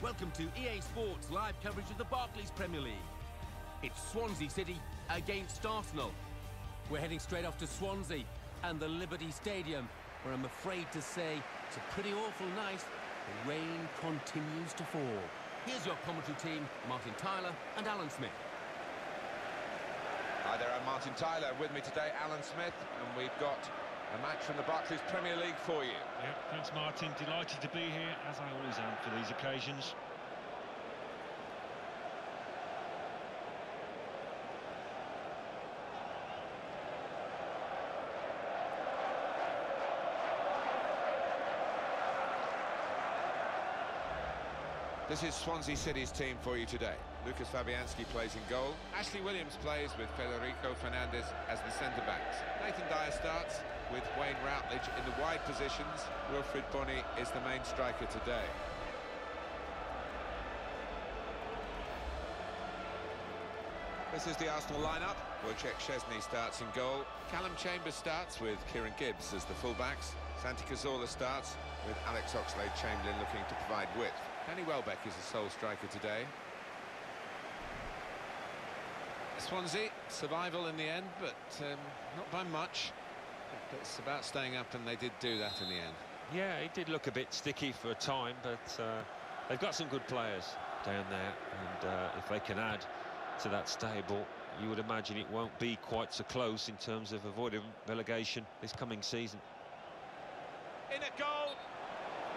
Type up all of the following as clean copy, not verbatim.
Welcome to EA Sports live coverage of the Barclays Premier League. It's Swansea City against Arsenal. We're heading straight off to Swansea and the Liberty Stadium, where I'm afraid to say it's a pretty awful night. The rain continues to fall. Here's your commentary team, Martin Tyler and Alan Smith. Hi there, I'm Martin Tyler. With me today, Alan Smith, and we've got a match from the Barclays Premier League for you. Yeah, thanks Martin. Delighted to be here, as I always am for these occasions. This is Swansea City's team for you today. Lucas Fabianski plays in goal. Ashley Williams plays with Federico Fernandez as the centre-backs. Nathan Dyer starts with Wayne Routledge in the wide positions. Wilfried Bony is the main striker today. This is the Arsenal lineup. Wojciech Szczesny starts in goal. Callum Chambers starts with Kieran Gibbs as the fullbacks. Santi Cazorla starts with Alex Oxlade-Chamberlain looking to provide width. Danny Welbeck is the sole striker today. Swansea, survival in the end, but not by much. It's about staying up, and they did do that in the end. Yeah, it did look a bit sticky for a time, but they've got some good players down there, and if they can add to that stable, you would imagine it won't be quite so close in terms of avoiding relegation this coming season. In a goal!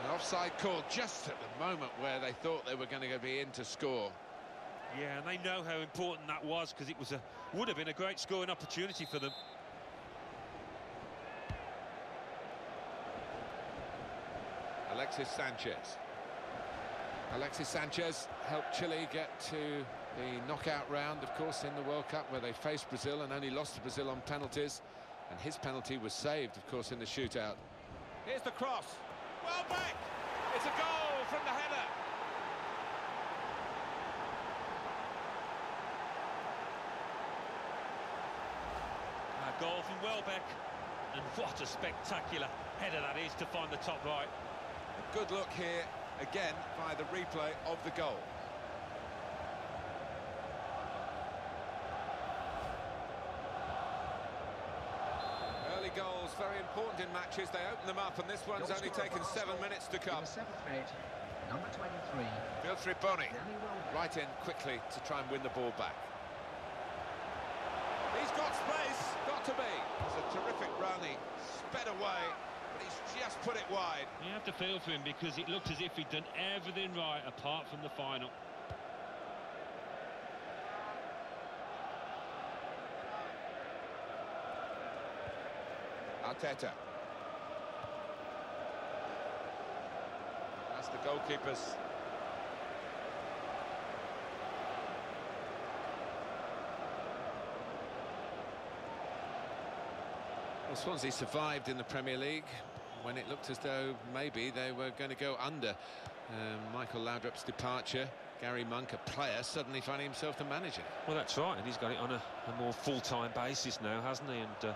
An offside call just at the moment where they thought they were going to be in to score. Yeah, and they know how important that was, because it would have been a great scoring opportunity for them. Alexis Sanchez. Alexis Sanchez helped Chile get to the knockout round, of course, in the World Cup, where they faced Brazil and only lost to Brazil on penalties. And his penalty was saved, of course, in the shootout. Here's the cross. Welbeck! It's a goal from the header. A goal from Welbeck, and what a spectacular header that is to find the top right. A good look here, again, by the replay of the goal. Early goals, very important in matches. They open them up, and this one's only taken 7 minutes to come. Number 23. Wilfried Bony, right in quickly to try and win the ball back. He's got space, got to be. It's a terrific run, he sped away, but he's just put it wide. You have to feel for him, because it looked as if he'd done everything right apart from the final. Arteta. That's the goalkeepers. Well, Swansea survived in the Premier League when it looked as though maybe they were going to go under. Michael Laudrup's departure. Gary Monk, a player, suddenly finding himself the manager. Well, that's right, and he's got it on a more full-time basis now, hasn't he? And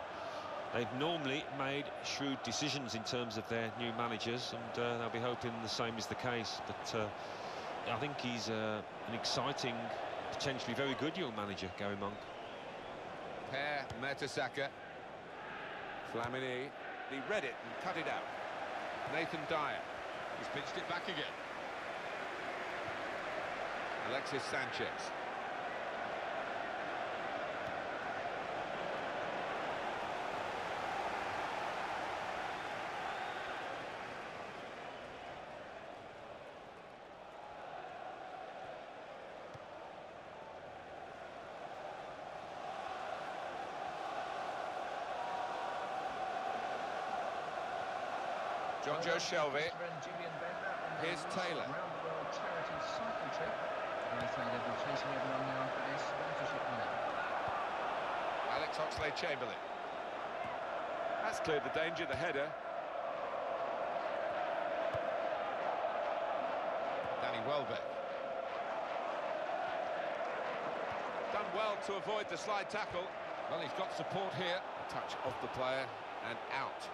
they've normally made shrewd decisions in terms of their new managers, and they'll be hoping the same is the case. But I think he's an exciting, potentially very good young manager, Gary Monk. Per Mertesacker. Flamini. He read it and cut it out. Nathan Dyer. He's pitched it back again. Alexis Sanchez. Jonjo Shelvey. Here's Taylor. Alex Oxlade-Chamberlain. That's cleared the danger, the header. Danny Welbeck. Done well to avoid the slide tackle. Well, he's got support here. A touch off the player and out.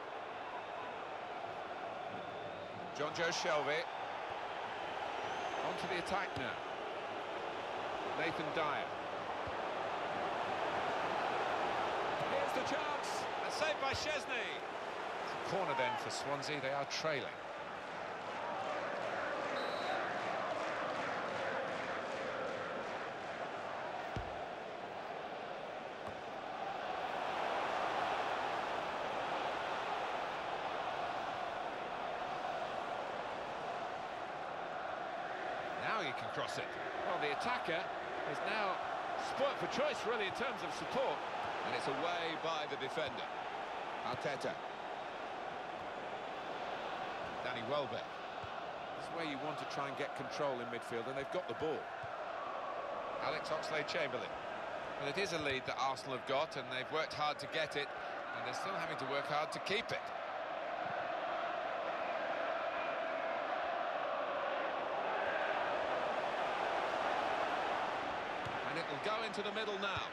Jonjo Shelvey. On to the attack now. Nathan Dyer. Here's the chance, and saved by Szczesny. It's a corner then for Swansea, they are trailing. Now you can cross it. Well, the attacker is now spoilt for choice, really, in terms of support. And it's away by the defender. Arteta. Danny Welbeck. This is where you want to try and get control in midfield, and they've got the ball. Alex Oxlade-Chamberlain. Well, it is a lead that Arsenal have got, and they've worked hard to get it, and they're still having to work hard to keep it. And it will go into the middle now.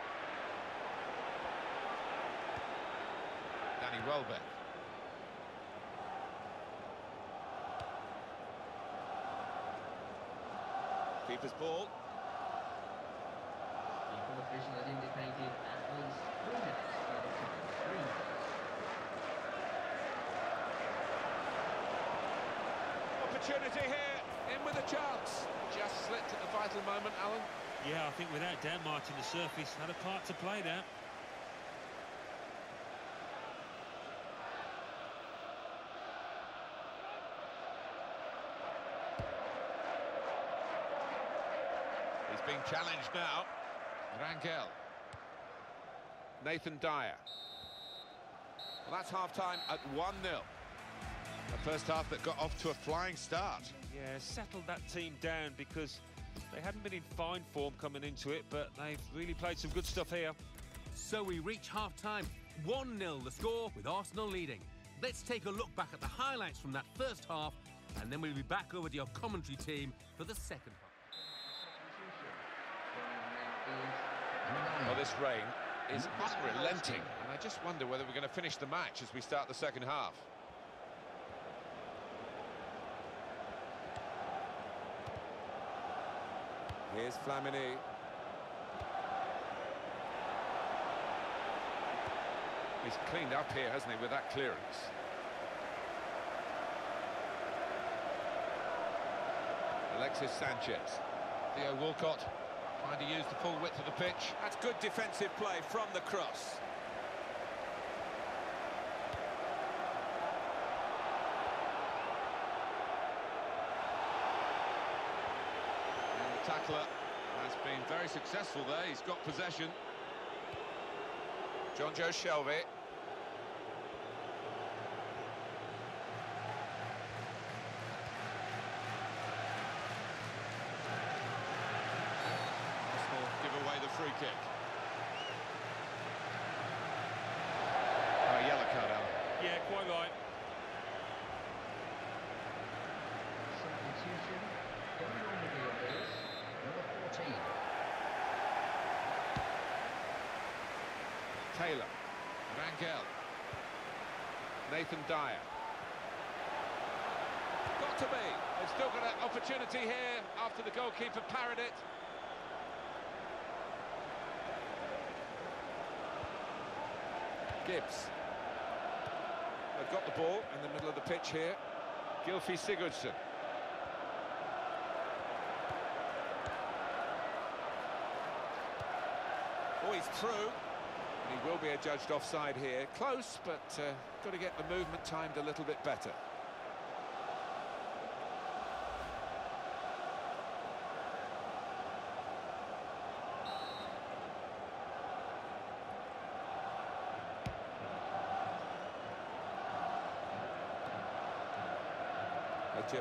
Danny Welbeck. Keeper's ball. The official had indicated at least 3 minutes for the time. 3 minutes. Opportunity here, in with a chance. Just slipped at the vital moment, Alan. Yeah, I think without doubt, Martin, the surface had a part to play there. He's being challenged now. Rangel. Nathan Dyer. Well, that's half-time at 1-0. The first half that got off to a flying start. Yeah, settled that team down because they hadn't been in fine form coming into it, but they've really played some good stuff here. So we reach half-time. 1-0 the score, with Arsenal leading. Let's take a look back at the highlights from that first half, and then we'll be back over to your commentary team for the second half. Well, this rain is unrelenting, and I just wonder whether we're going to finish the match as we start the second half. Here's Flamini. He's cleaned up here, hasn't he, with that clearance. Alexis Sanchez. Theo Walcott trying to use the full width of the pitch. That's good defensive play from the cross. And the tackler has been very successful there. He's got possession. John Joe Shelby. Free kick. Oh, yellow card, Alan. Yeah, quite right. Substitution. Going on the field is number 14. Taylor. Rangel. Nathan Dyer. Got to be. They've still got an opportunity here after the goalkeeper parried it. Gibbs. They've got the ball in the middle of the pitch here. Gylfi Sigurdsson. Oh, he's through. And he will be adjudged offside here. Close, but got to get the movement timed a little bit better.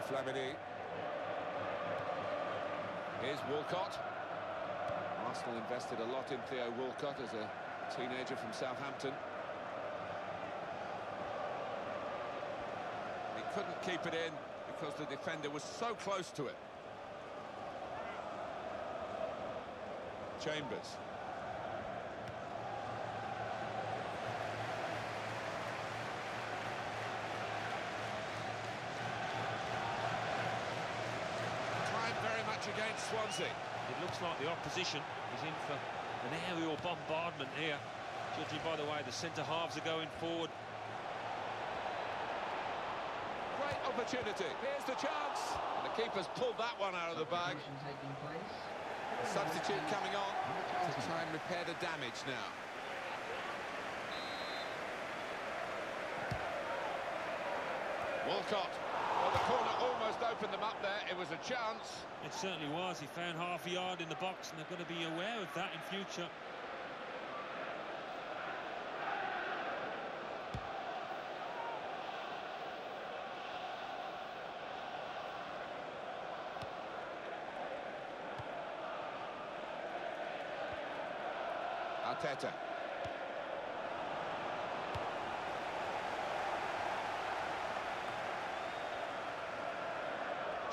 Flamini. Here's Walcott. Arsenal invested a lot in Theo Walcott as a teenager from Southampton. He couldn't keep it in because the defender was so close to it. Chambers. against Swansea. It looks like the opposition is in for an aerial bombardment here, judging by the way the centre-halves are going forward. Great opportunity. Here's the chance. And the keeper's pulled that one out of the bag. A substitute coming on to try and repair the damage now. Walcott. Well, the corner almost opened them up there. It was a chance. It certainly was. He found half a yard in the box, and they're going to be aware of that in future. Arteta.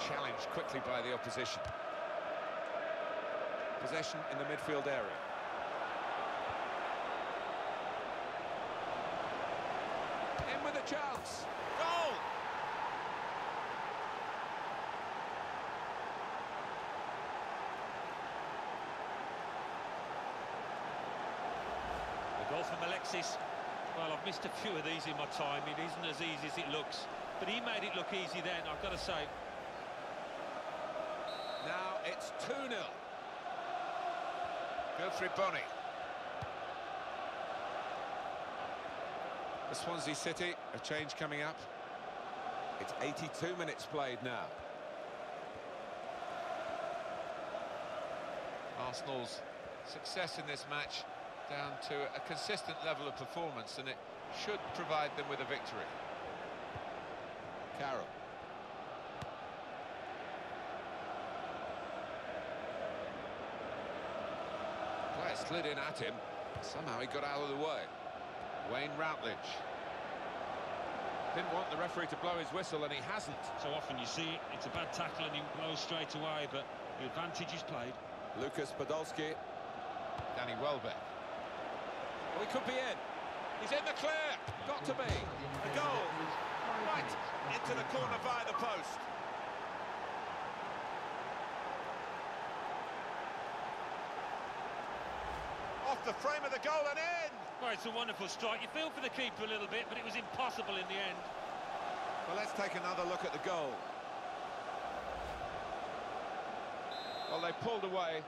Challenged quickly by the opposition. Possession in the midfield area. In with a chance. Goal! The goal from Alexis. Well, I've missed a few of these in my time. It isn't as easy as it looks. But he made it look easy then, I've got to say. Now it's 2-0. Wilfried Bony. The Swansea City, a change coming up. It's 82 minutes played now. Arsenal's success in this match down to a consistent level of performance, and it should provide them with a victory. Carroll. Player slid in at him. Somehow he got out of the way. Wayne Routledge. Didn't want the referee to blow his whistle, and he hasn't. So often you see it, it's a bad tackle and he blows straight away, but the advantage is played. Lucas Podolski. Danny Welbeck. Oh, he could be in. He's in the clear. Got to be. A goal. Right into the corner via the post. Off the frame of the goal and in. Well, it's a wonderful strike. You feel for the keeper a little bit, but it was impossible in the end. Well, let's take another look at the goal. Well, they pulled away,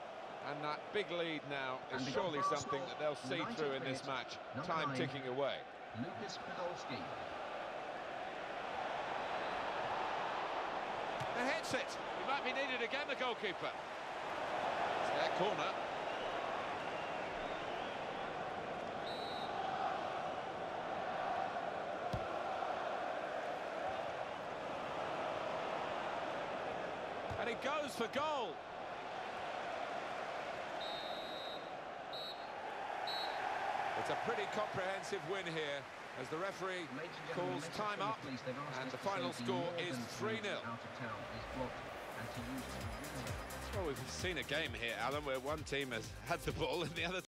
and that big lead now is surely something that they'll see through in this match. Time ticking away. Lucas Podolski. He hits it. He might be needed again, the goalkeeper. It's their corner. And he goes for goal. It's a pretty comprehensive win here as the referee calls time up, and the final score is 3-0. Well, we've seen a game here, Alan, where one team has had the ball and the other